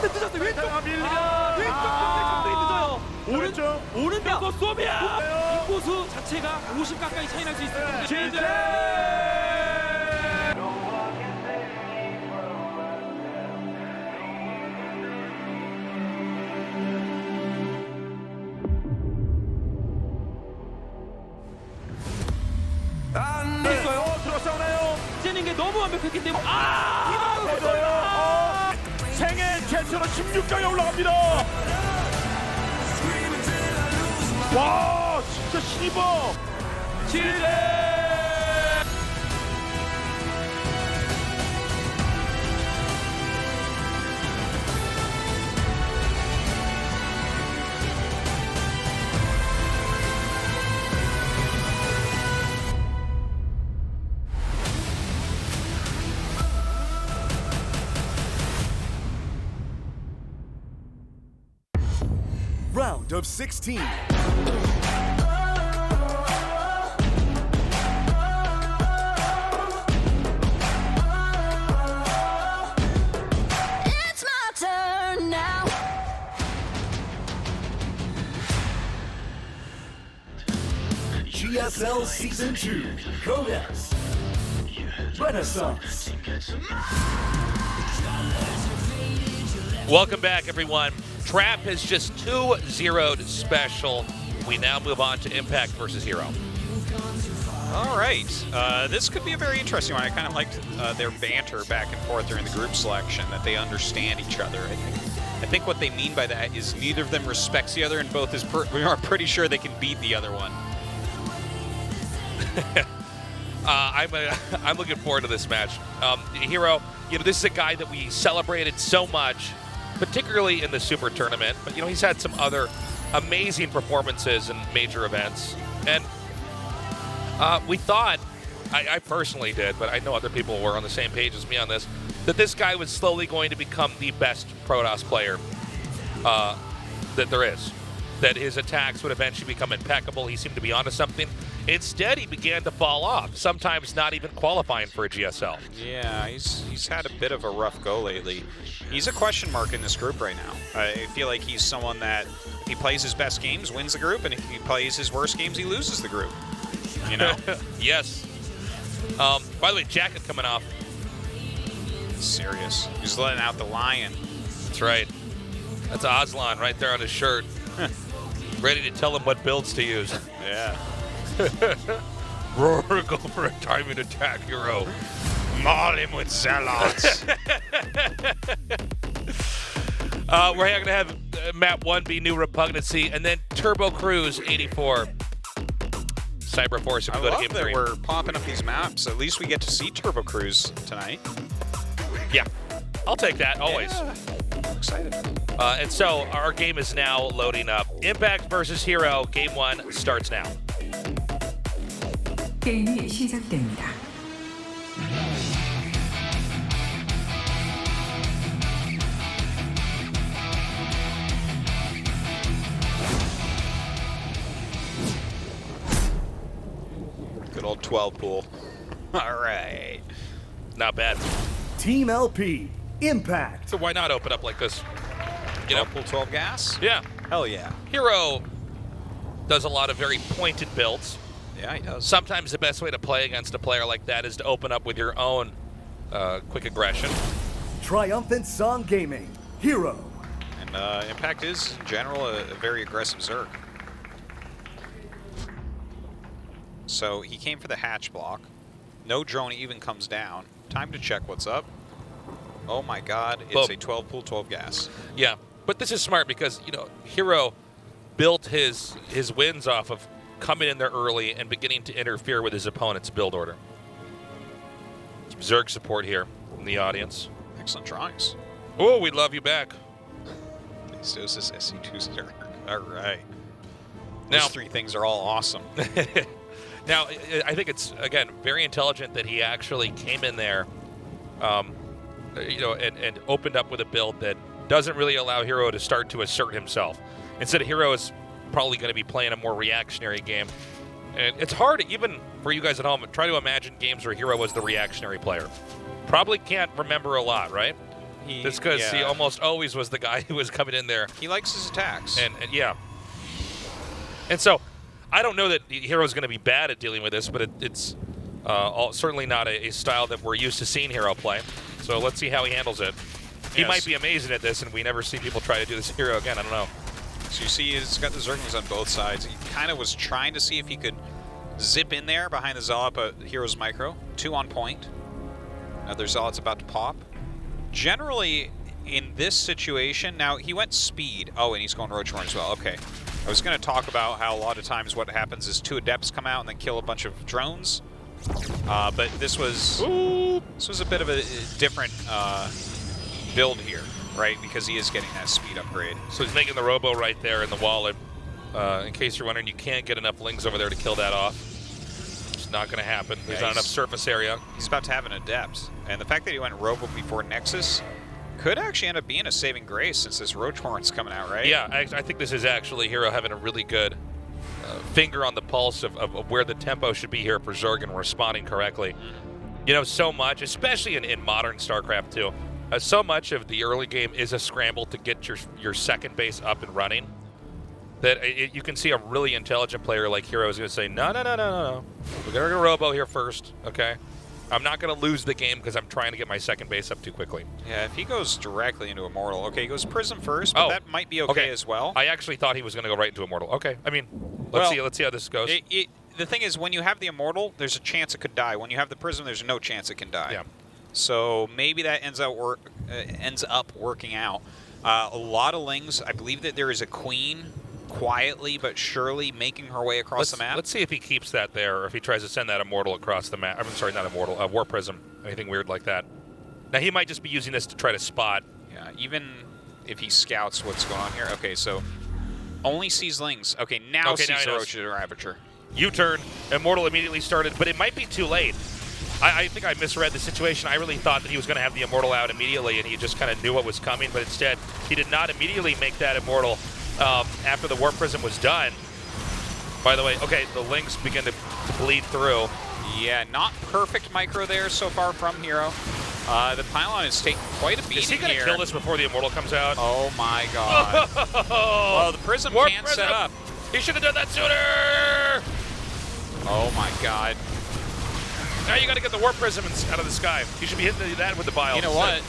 근데 늦었어요. 왼쪽. 밀리면 왼쪽 정리 늦어요. 오른쪽 쏘면 인코수 자체가 50 가까이 차이 날 수 있어요. 됐어요. 들어싸우나요? 째는 게 너무 완벽했기 때문에 생애 최초로 16강에 올라갑니다. 와, 진짜 신입어. 지대. Round of 16. It's my turn now. GSL Season 2. Codex. Renaissance. Welcome back, everyone. Trap has just 2-0'd special. We now move on to Impact versus herO. All right, this could be a very interesting one. I kind of liked their banter back and forth during the group selection, that they understand each other. I think what they mean by that is neither of them respects the other, and both we are pretty sure they can beat the other one. I'm looking forward to this match. herO, this is a guy that we celebrated so much, particularly in the Super Tournament, but he's had some other amazing performances in major events, and we thought, I personally did, but I know other people were on the same page as me on this, that this guy was slowly going to become the best Protoss player that there is, that his attacks would eventually become impeccable. He seemed to be onto something. Instead, he began to fall off, sometimes not even qualifying for a GSL. Yeah, he's had a bit of a rough go lately. He's a question mark in this group right now. I feel like he's someone that, if he plays his best games, wins the group, and if he plays his worst games, he loses the group. Yes. By the way, jacket coming off. Serious. He's letting out the lion. That's right. That's Aslan right there on his shirt. Ready to tell him what builds to use. Yeah. Roar, go for a timing attack, herO. Maul him with zealots. We're going to have map 1 be New Repugnancy, and then Turbo Cruise 84. Cyberforce, if we go to game 3. that we're popping up these maps. At least we get to see Turbo Cruise tonight. Yeah, I'll take that, always. Yeah. I'm excited. And so our game is now loading up. Impact versus herO, game 1 starts now. 게임이 시작됩니다. Good old 12 pool. All right. Not bad. Team LP. Impact. So why not open up like this? 12 pool, 12 gas? Yeah. Hell yeah. herO does a lot of very pointed builds. Yeah, he does. Sometimes the best way to play against a player like that is to open up with your own quick aggression. Triumphant Song Gaming. herO. And Impact is, in general, a very aggressive Zerg. So he came for the hatch block. No drone even comes down. Time to check what's up. Oh my god, it's a 12 pool, 12 gas. Yeah, but this is smart because, herO built his wins off of coming in there early and beginning to interfere with his opponent's build order. Some Zerg support here from the audience. Excellent drawings. Oh, we love you back. Stasis SC2 Zerg. All right. Now, these 3 things are all awesome. Now, I think it's, again, very intelligent that he actually came in there, and opened up with a build that doesn't really allow herO to start to assert himself. Instead, herO is probably going to be playing a more reactionary game. And it's hard, even for you guys at home, try to imagine games where herO was the reactionary player. Probably can't remember a lot, right? That's because he almost always was the guy who was coming in there. He likes his attacks. And yeah. And so, I don't know that herO's going to be bad at dealing with this, but it's certainly not a style that we're used to seeing herO play. So let's see how he handles it. He might be amazing at this, and we never see people try to do this herO again. I don't know. So you see he's got the Zerglings on both sides. He kind of was trying to see if he could zip in there behind the Zealot, but herO's micro. 2 on point. Another Zealot's about to pop. Generally, in this situation, now he went speed. Oh, and he's going Roachhorn as well. Okay. I was going to talk about how a lot of times what happens is 2 Adepts come out and then kill a bunch of drones. But this was a bit of a different build here, right? Because he is getting that speed upgrade. So he's making the Robo right there in the wall. In case you're wondering, you can't get enough Lings over there to kill that off. It's not going to happen. There's not enough surface area. He's about to have an Adept. And the fact that he went Robo before Nexus could actually end up being a saving grace since this Roachhorn's coming out, right? Yeah, I think this is actually herO having a really good finger on the pulse of where the tempo should be here for Zerg and responding correctly. You know, so much, especially in modern StarCraft 2, so much of the early game is a scramble to get your second base up and running that you can see a really intelligent player like herO is going to say, no. We're going to Robo here first, okay? I'm not going to lose the game because I'm trying to get my second base up too quickly. Yeah, if he goes directly into Immortal, okay, he goes Prism first, but that might be okay as well. I actually thought he was going to go right into Immortal. Okay, I mean, let's see how this goes. The thing is, when you have the Immortal, there's a chance it could die. When you have the Prism, there's no chance it can die. Yeah. So maybe that ends up working out. A lot of Lings. I believe that there is a Queen quietly but surely making her way across the map. Let's see if he keeps that there, or if he tries to send that Immortal across the map. I'm sorry, not Immortal, War Prism, anything weird like that. Now, he might just be using this to try to spot. Yeah, even if he scouts what's going on here. Okay, so only sees Lings. Okay, now sees the Roach at her aperture. U-turn, Immortal immediately started, but it might be too late. I think I misread the situation. I really thought that he was going to have the Immortal out immediately, and he just kind of knew what was coming, but instead, he did not immediately make that Immortal after the War Prism was done. By the way, okay, the Lings begin to bleed through. Yeah, not perfect micro there so far from herO. The Pylon is taking quite a beating here. Is he going to kill this before the Immortal comes out? Oh my god. Well, the Prism can't set up. He should have done that sooner! Oh my god. Now you got to get the War Prism out of the sky. You should be hitting that with the Bile. You know what?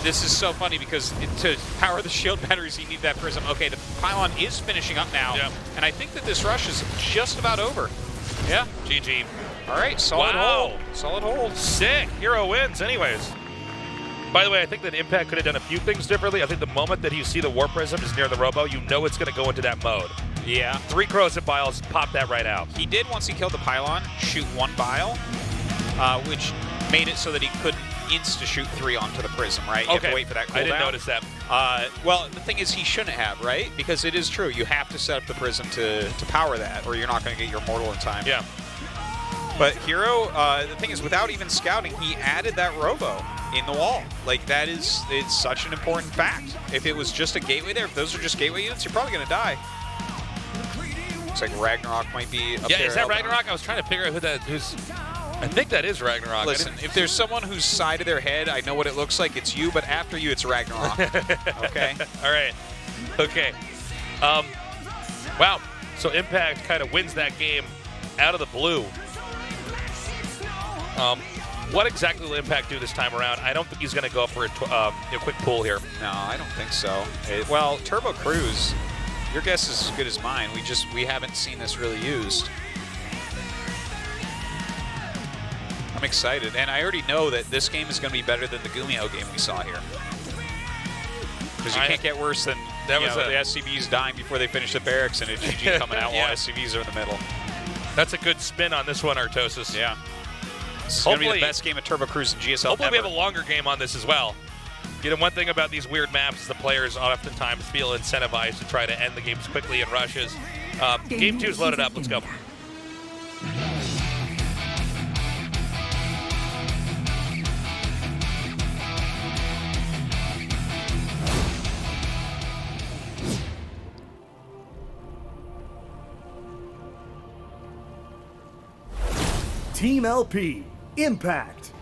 This is so funny because to power the shield batteries, you need that Prism. Okay, the Pylon is finishing up now. Yeah. And I think that this rush is just about over. Yeah. GG. All right, solid hold. Solid hold. Sick. herO wins anyways. By the way, I think that Impact could have done a few things differently. I think the moment that you see the War Prism is near the Robo, you know it's going to go into that mode. Yeah. 3 Crows and Biles pop that right out. He did, once he killed the Pylon, shoot 1 Bile, which made it so that he couldn't insta-shoot 3 onto the Prism, right? You have to wait for that cooldown. I didn't notice that. Well, the thing is, he shouldn't have, right? Because it is true. You have to set up the Prism to power that, or you're not going to get your Mortal in time. Yeah. But herO, the thing is, without even scouting, he added that Robo in the wall. Like, it's such an important fact. If it was just a gateway there, if those are just gateway units, you're probably going to die. Looks like Ragnarok might be up there. Yeah, is that Ragnarok? I was trying to figure out who's... I think that is Ragnarok. Listen, if there's someone whose side of their head, I know what it looks like, it's you, but after you, it's Ragnarok. Okay? All right. Okay. Wow. So Impact kind of wins that game out of the blue. What exactly will Impact do this time around? I don't think he's going to go for a quick pull here. No, I don't think so. Well, Turbo Cruise, your guess is as good as mine. We haven't seen this really used. I'm excited, and I already know that this game is going to be better than the Gumiho game we saw here. Because you can't get worse than the SCVs dying before they finish the barracks and a GG coming out while SCVs are in the middle. That's a good spin on this one, Artosis. Yeah. It's going to be the best game of Turbo Cruise in GSL Hopefully ever. we have a longer game on this as well. You know, one thing about these weird maps is the players oftentimes feel incentivized to try to end the games quickly in rushes. Game 2 is loaded up. Let's go. Team LP, Impact.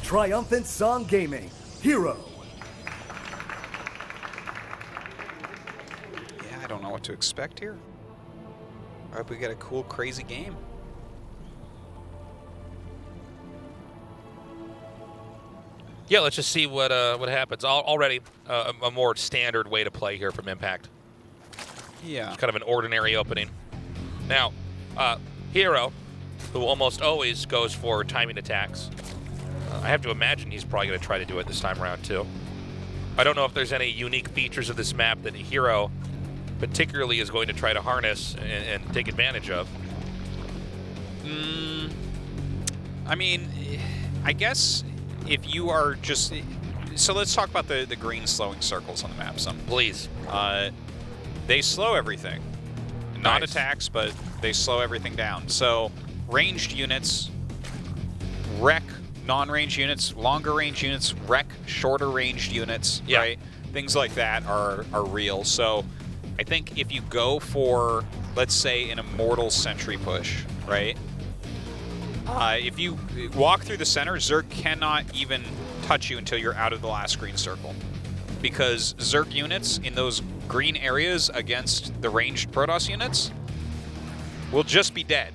Triumphant Song Gaming, herO. Yeah, I don't know what to expect here. I hope we get a cool, crazy game. Yeah, let's just see what happens. Already a more standard way to play here from Impact. Yeah. Kind of an ordinary opening. Now, herO, who almost always goes for timing attacks. I have to imagine he's probably going to try to do it this time around too. I don't know if there's any unique features of this map that herO particularly is going to try to harness and take advantage of. I mean, I guess if you are just... So let's talk about the green slowing circles on the map some. Please. They slow everything. Not Nice. attacks, but they slow everything down. So ranged units wreck non-range units, longer range units wreck shorter ranged units, Yeah. right? Things like that are real. So I think if you go for, let's say, an Immortal Sentry push, right? If you walk through the center, Zerg cannot even touch you until you're out of the last green circle. Because Zerg units in those green areas against the ranged Protoss units will just be dead.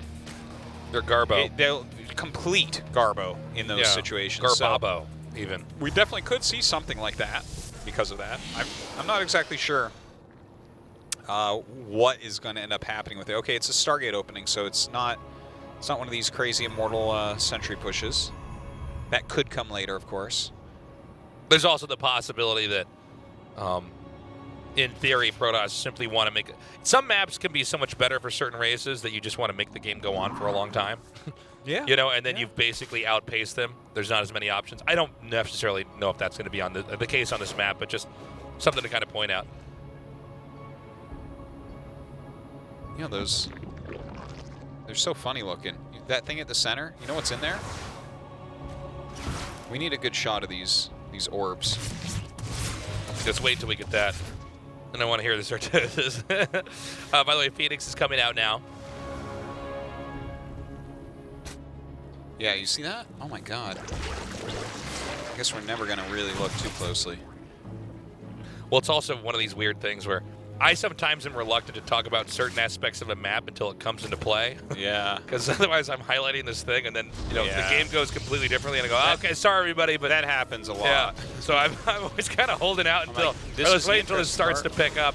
They're Garbo. They'll complete Garbo in those situations. Garbabo, So even. we definitely could see something like that because of that. I'm not exactly sure what is going to end up happening with it. Okay, it's a Stargate opening, so it's not one of these crazy Immortal Sentry pushes. That could come later, of course. There's also the possibility that, in theory, Protoss simply want to make it. Some maps can be so much better for certain races that you just want to make the game go on for a long time. Yeah. You know, and then you've basically outpaced them. There's not as many options. I don't necessarily know if that's going to be on the case on this map, but just something to kind of point out. You know, they're so funny looking. That thing at the center, you know what's in there? We need a good shot of these orbs. Just wait until we get that. And I want to hear this. By the way, Phoenix is coming out now. Yeah, you see that? Oh my god. I guess we're never going to really look too closely. Well, it's also one of these weird things where I sometimes am reluctant to talk about certain aspects of a map until it comes into play. Yeah. Because otherwise I'm highlighting this thing and then, you know, Yeah. the game goes completely differently and I go, okay, sorry everybody, but That happens a lot. yeah. So I'm always kind of holding out until, like, this or is let's the wait until this starts interesting to pick up.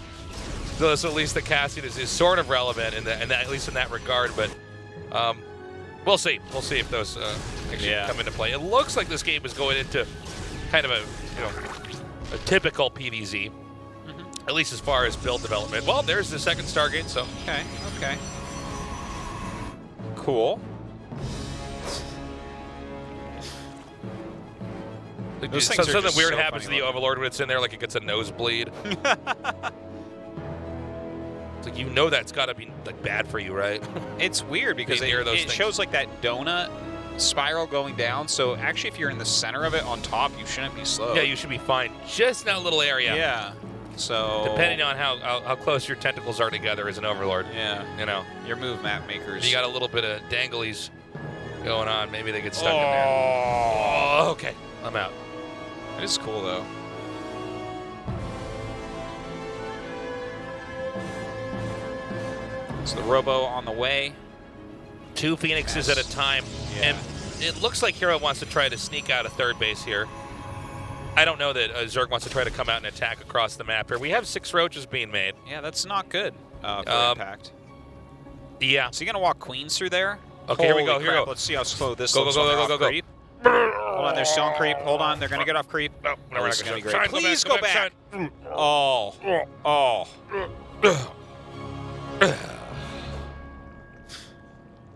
So at least the casting is sort of relevant in that, at least in that regard, but we'll see. We'll see if those actually come into play. It looks like this game is going into kind of a, you know, a typical PvZ. At least as far as build development. Well, there's the second Stargate, so. Okay. Cool. Those things are Something just weird so happens to funny the looking. Overlord when it's in there, like it gets a nosebleed. It's like, you know that's got to be like bad for you, right? It's weird because Being near those it things. shows like that donut spiral going down. So actually, if you're in the center of it on top, you shouldn't be slow. Yeah, you should be fine. Just in that little area. Yeah. So Depending on how close your tentacles are together as an Overlord. Yeah. You know, Your move map makers. if you got a little bit of danglies going on, maybe they get stuck in there. Oh, okay. I'm out. It is cool though. So the Robo on the way. 2 Phoenixes at a time. Yeah. And it looks like herO wants to try to sneak out of third base here. I don't know that Zerg wants to try to come out and attack across the map here. We have 6 roaches being made. Yeah, that's not good for impact. Yeah. Is he gonna walk queens through there? Okay, here we Holy go, here we crap, go. Let's see how slow this Go, looks. go, when go, they're go, off go, go. creep. Hold on, they're still on creep. Hold on, they're gonna get off creep. No, Oh, this is gonna be great. Shine, Please go go back. back. Oh.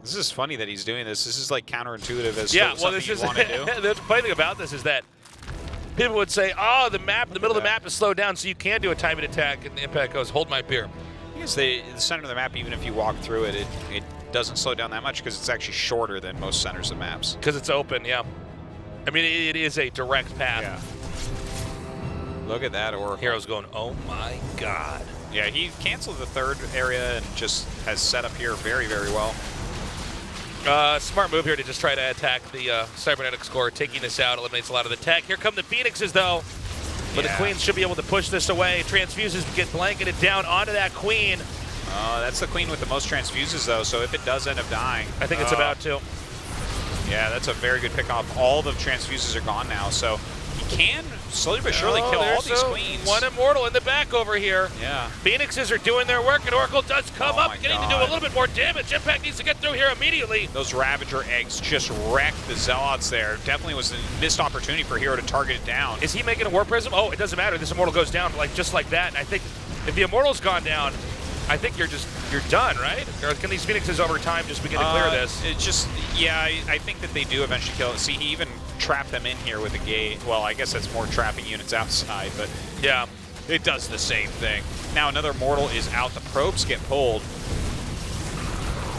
This is funny that he's doing this. This is like counterintuitive as Yeah, to well, something this you is want to do. the funny thing about this is that people would say, "Oh, the middle of the map is slowed down, so you can do a timing attack." And the Impact goes, "Hold my beer." Because the center of the map, even if you walk through it, it doesn't slow down that much because it's actually shorter than most centers of maps. Because it's open, yeah. I mean, it is a direct path. Yeah. Look at that Oracle. herO's going, "Oh my god." Yeah, he canceled the third area and just has set up here very, very well. Smart move here to just try to attack the Cybernetics core. Taking this out eliminates a lot of the tech. Here come the Phoenixes, though. But the Queens should be able to push this away. Transfuses get blanketed down onto that Queen. That's the Queen with the most transfuses, though, so if it does end up dying... I think it's about to. Yeah, that's a very good pick off. All the transfuses are gone now, so he can slowly but surely kill all these Queens. One Immortal in the back over here. Yeah. Phoenixes are doing their work, and Oracle does come up, getting to do a little bit more damage. Impact needs to get through here immediately. Those Ravager eggs just wrecked the Zealots there. Definitely was a missed opportunity for herO to target it down. Is he making a War Prism? Oh, it doesn't matter. This Immortal goes down just like that. And I think if the Immortal's gone down, I think you're done, right? Or can these Phoenixes over time just begin to clear this? It just, yeah, I think that they do eventually kill it. See, he even trapped them in here with a gate. Well, I guess that's more trapping units outside, but yeah, it does the same thing. Now another Mortal is out. The probes get pulled.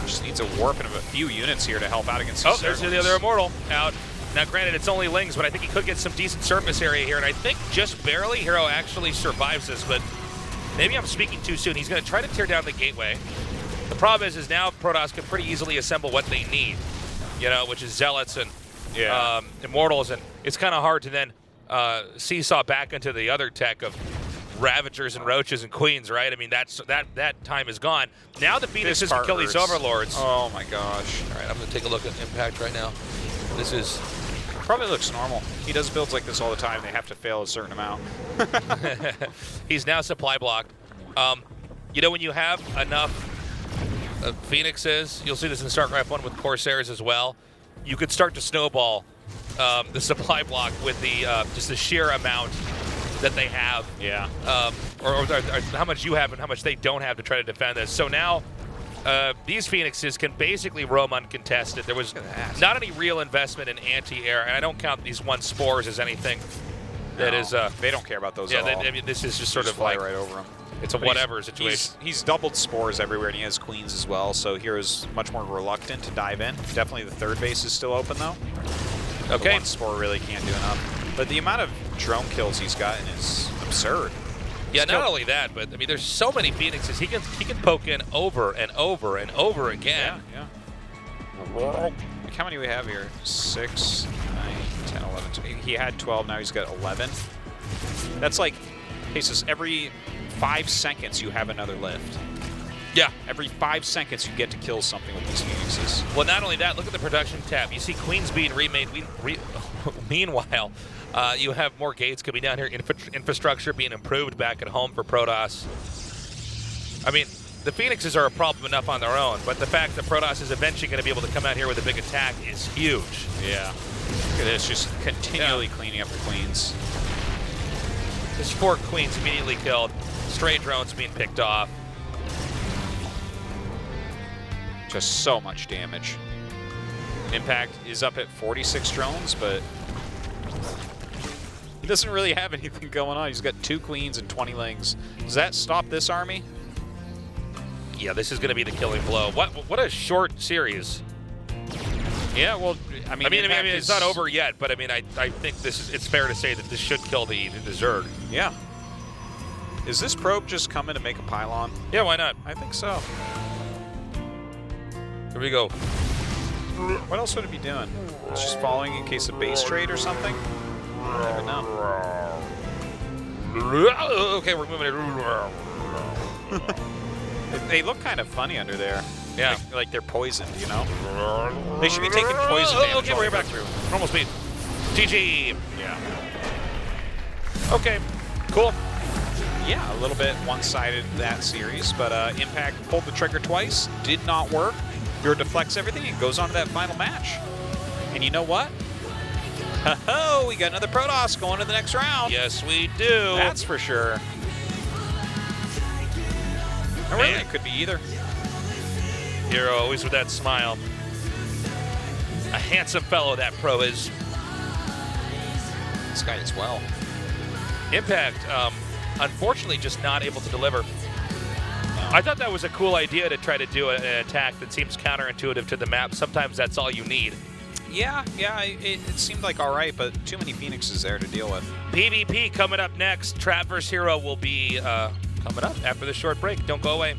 Just needs a warping of a few units here to help out against these there's the other Immortal out. Now, granted, it's only Lings, but I think he could get some decent surface area here, and I think just barely herO actually survives this, but maybe I'm speaking too soon. He's going to try to tear down the gateway. The problem is now Protoss can pretty easily assemble what they need, you know, which is Zealots and Immortals, and it's kind of hard to then seesaw back into the other tech of Ravagers and Roaches and Queens, right? I mean, that time is gone. Now the Phoenixes can kill these Overlords. Oh my gosh. All right, I'm going to take a look at Impact right now. This is... Probably looks normal. He does builds like this all the time. They have to fail a certain amount. He's now supply blocked. You know, when you have enough Phoenixes, you'll see this in StarCraft 1 with Corsairs as well, you could start to snowball the supply block with the just the sheer amount that they have. Yeah. Or how much you have and how much they don't have to try to defend this. So now these Phoenixes can basically roam uncontested. There was not any real investment in anti-air, and I don't count these one spores as anything that is... they don't care about those at all. I mean, this is just sort of fly like... right over them. It's a whatever situation. He's doubled spores everywhere, and he has Queens as well, so hero's much more reluctant to dive in. Definitely the third base is still open, though. Okay. The one spore really can't do enough. But the amount of drone kills he's gotten is absurd. Yeah, not only that, but I mean, there's so many Phoenixes. He can poke in over and over and over again. Yeah, yeah. Like how many do we have here? 6, 9, 10, 11, 12. He had 12, now he's got 11. That's like, cases every 5 seconds you have another lift. Yeah. Every 5 seconds you get to kill something with these Phoenixes. Well, not only that, look at the production tab. You see Queens being remade. Meanwhile, you have more gates coming down here, infrastructure being improved back at home for Protoss. I mean, the Phoenixes are a problem enough on their own, but the fact that Protoss is eventually going to be able to come out here with a big attack is huge. Yeah. Look at this, just continually cleaning up the Queens. There's 4 Queens immediately killed. Stray drones being picked off. Just so much damage. Impact is up at 46 drones, but he doesn't really have anything going on. He's got 2 Queens and 20 Lings. Does that stop this army? Yeah, this is going to be the killing blow. What a short series. Yeah, well, I mean, it's not over yet, but I mean, I think it's fair to say that this should kill the Zerg. Yeah. Is this probe just coming to make a pylon? Yeah, why not? I think so. Here we go. What else would it be doing? It's just following in case of base trade or something? I never know. Okay, we're moving it. They look kind of funny under there. Yeah. Like they're poisoned, you know? They should be taking poison damage. Okay, we're back through. Normal speed. GG. Yeah. Okay, cool. Yeah, a little bit one-sided that series, but Impact pulled the trigger twice, did not work. herO deflects everything and goes on to that final match. And you know what? Ho-ho, we got another Protoss going to the next round. Yes, we do. That's for sure. Or really, it could be either. herO, always with that smile. A handsome fellow that pro is. This guy as well. Impact, unfortunately, just not able to deliver. I thought that was a cool idea to try to do an attack that seems counterintuitive to the map. Sometimes that's all you need. Yeah, it seemed like all right, but too many Phoenixes there to deal with. PvP coming up next. Trap vs. herO will be coming up after this short break. Don't go away.